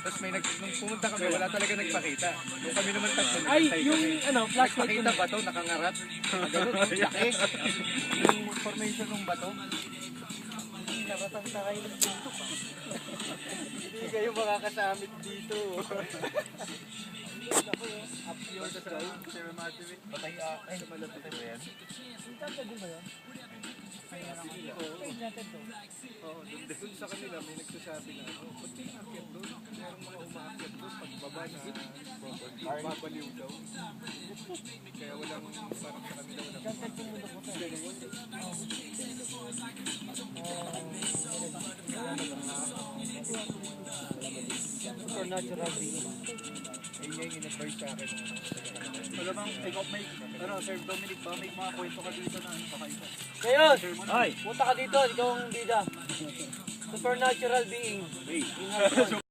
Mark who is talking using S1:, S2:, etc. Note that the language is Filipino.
S1: Tapos nung pumunta kami, wala talaga nagpakita. Nung kami naman tatlo,
S2: Ay,
S1: nagtay
S2: yung
S1: kami.
S2: ano, flashlight ko
S1: Nagpakita ba to? Nakangarat? Ganun, yung laki. Yung formation ng bato. Naratang na kayo ng dito. Hindi kayo makakasamit dito. Ako yung up your sky. Sir Matthew. Patay ay, malapit ba yan?
S2: Tanda din ba yan?
S1: Oo, dun sa kanila may nagsasabi na ba't kayo naakyat doon? Merong mga umaakyat doon pagbaba na babaliw daw. Kaya walang parang sa kanila walang
S2: Supernatural being.
S1: ayun yung in-advise sa akin.
S3: Alam bang, ikaw may, Sir Dominic ba, may mga kwento ka dito na ano kakaiba?
S2: Ngayon, punta ka dito, ikaw ang bida. Supernatural being.